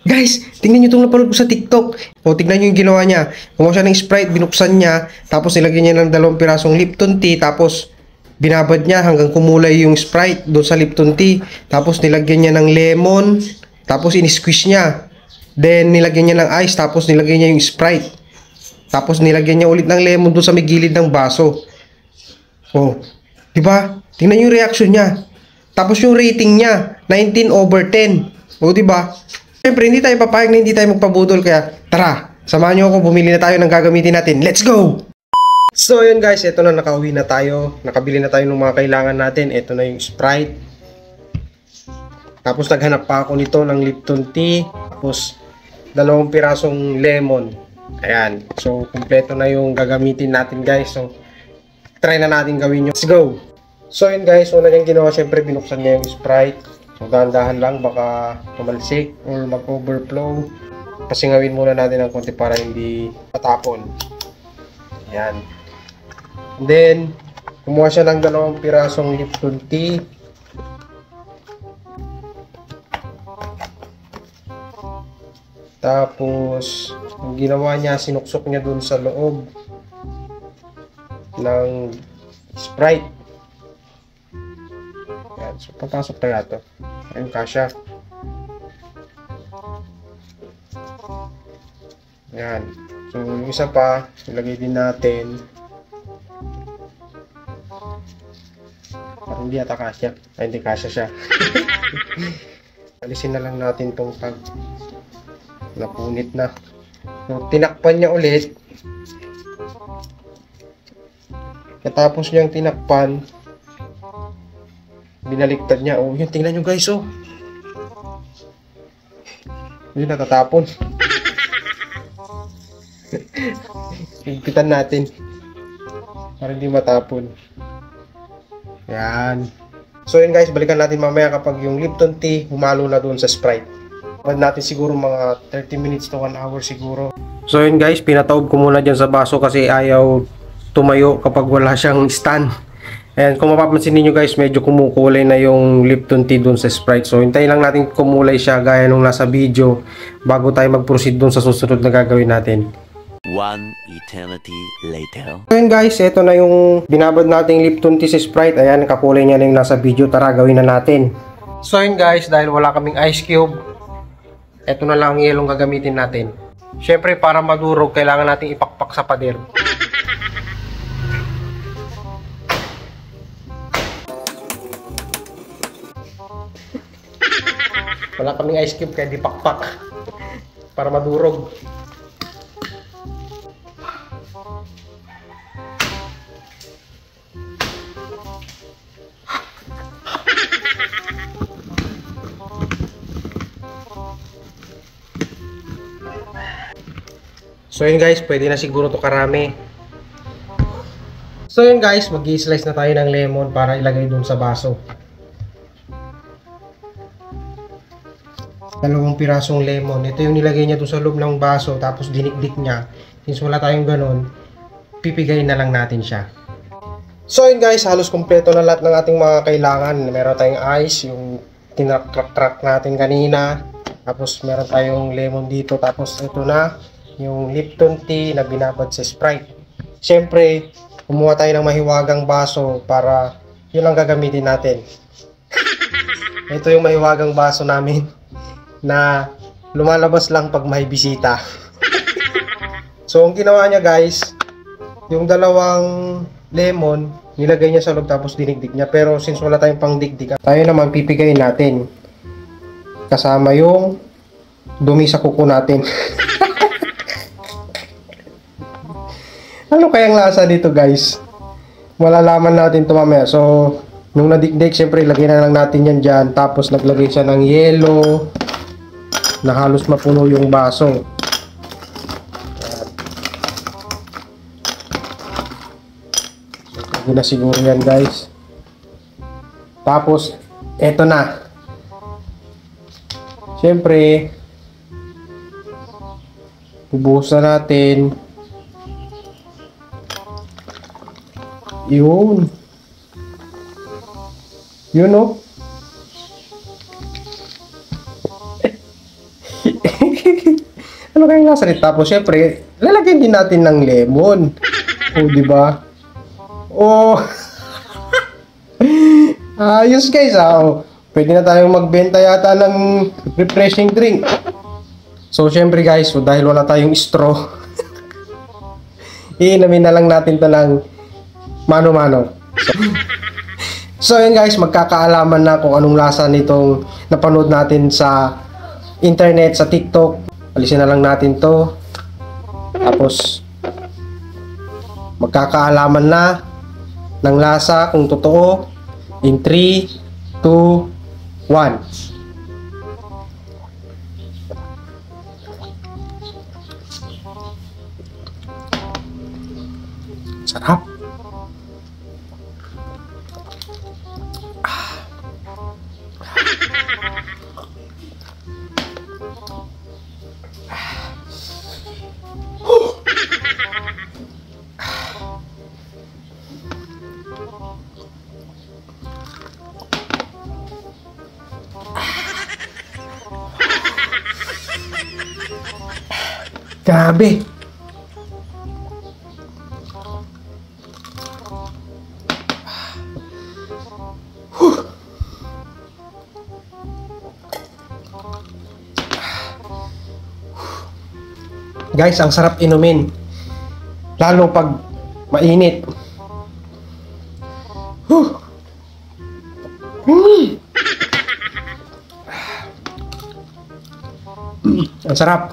Guys, tingnan nyo itong napanood ko sa TikTok. O, tingnan nyo yung ginawa niya. Kumuha siya ng Sprite, binuksan niya, tapos nilagyan niya ng 2 pirasong Lipton tea, tapos binabad niya hanggang kumulay yung Sprite doon sa Lipton tea. Tapos nilagyan niya ng lemon, tapos in-squeeze niya. Then nilagyan niya ng ice, tapos nilagyan niya yung Sprite. Tapos nilagyan niya ulit ng lemon doon sa may gilid ng baso. Oh, di ba? Tingnan yung reaction niya. Tapos yung rating niya, 19/10. O, di ba? Siyempre, hindi tayo papayag na hindi tayo magpabudol. Kaya, tara, samahan nyo ako, bumili na tayo ng gagamitin natin. Let's go! So, yun guys, ito na, nakauwi na tayo. Nakabili na tayo ng mga kailangan natin. Ito na yung Sprite. Tapos, naghanap pa ako nito ng Lipton tea. Tapos, 2 pirasong lemon. Ayan. So, kumpleto na yung gagamitin natin guys. So, try na natin gawin yun. Let's go! So, yun guys, una niyang ginawa, siyempre, binuksan niya yung Sprite. So, dahan-dahan lang, baka tumalsik or mag-overflow. Pasingawin muna natin ng konti para hindi matapon. Ayan. And then, kumuha siya ng 2 pirasong Lipton tea. Tapos, ang ginawa niya, sinuksok niya dun sa loob ng Sprite. Ayan. So, papasok kaya ito. Ayun, kasya. Ayan. So, yung isa pa, ilagay din natin. Parang hindi ata kasya. Ay, hindi kasya siya. Alisin na lang natin tong tag. Napunit na. So, tinakpan niya ulit. Katapos niyang tinakpan, binaliktad niya. Oh, yun, tingnan nyo guys, oh. Yun, natatapon. Higpitan natin para hindi matapon. Yan. So yun guys, balikan natin mamaya kapag yung Lipton tea humalo na doon sa Sprite. Pwede natin siguro mga 30 minutes to 1 hour siguro. So yun guys, pinataob ko muna dyan sa baso kasi ayaw tumayo kapag wala siyang stand. And kung mapapansin niyo guys, medyo kumukulay na yung Lipton tea dun sa Sprite. So hintayin lang natin kumulay siya gaya nung nasa video bago tayo mag-proceed dun sa susunod na gagawin natin. 1 eternity later. So yun guys, ito na yung binabad nating Lipton tea sa Sprite. Ayan, nakakulay niya na yung nasa video. Tara, gawin na natin. So yun guys, dahil wala kaming ice cube, ito na lang ang yelong gagamitin natin. Syempre, para madurog, kailangan nating ipakpak sa pader. Wala kaming ice cube kaya di pakpak para madurog. So yun guys, pwede na siguro to karami. So yun guys, mag-i-slice na tayo ng lemon para ilagay dun sa baso. 2 pirasong lemon. Ito yung nilagay niya doon sa loob ng baso, tapos dinikdik niya. Since wala tayong ganun, pipigayin na lang natin siya. So yun guys, halos kompleto na lahat ng ating mga kailangan. Meron tayong ice, yung tinakrak natin kanina. Tapos meron tayong lemon dito. Tapos ito na, yung Lipton tea na binabad sa Sprite. Siyempre, kumuha tayo ng mahiwagang baso para yun ang gagamitin natin. Ito yung mahiwagang baso namin na lumalabas lang pag may bisita. So, ang ginawa niya guys, yung 2 lemon, nilagay niya sa loob tapos dinigdig niya. Pero since wala tayong pang digdig, tayo naman pipigayin natin. Kasama yung dumi sa kuko natin. Ano kayang lasa dito guys? Malalaman natin ito mamaya. So, nung nadigdig, syempre ilagay na lang natin yan dyan. Tapos naglagay siya ng yelo na halos mapuno yung baso. So, pwede na siguro yan guys. Tapos, eto na. Syempre, bubuhusan natin. Yun. Yun o. Ano kayang lasa nito? Tapos, syempre, lalagyan din natin ng lemon. O, di ba? Oh. Ayos guys, oh. Pwede na tayong magbenta yata ng refreshing drink. So, syempre guys, so, dahil wala tayong straw, iinamin na lang natin to ng mano-mano. So, yun guys, magkakaalaman na kung anong lasa nitong napanood natin sa internet, sa TikTok. Alisin na lang natin to. Tapos, magkakaalaman na ng lasa kung totoo in 3, 2, 1. Sarap. Grabe. Guys, ang sarap inumin. Lalo pag mainit. Ang sarap.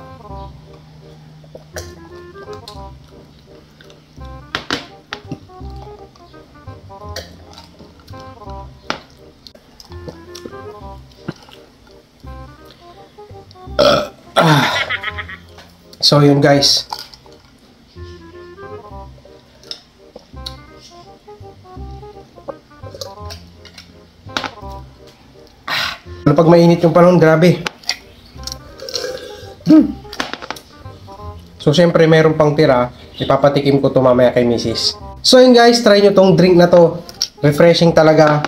So yun guys. Pag mainit yung panahon, grabe. So syempre meron pang tira, ipapatikim ko to mamaya kay Mrs. So yun guys, try nyo tong drink na to. Refreshing talaga.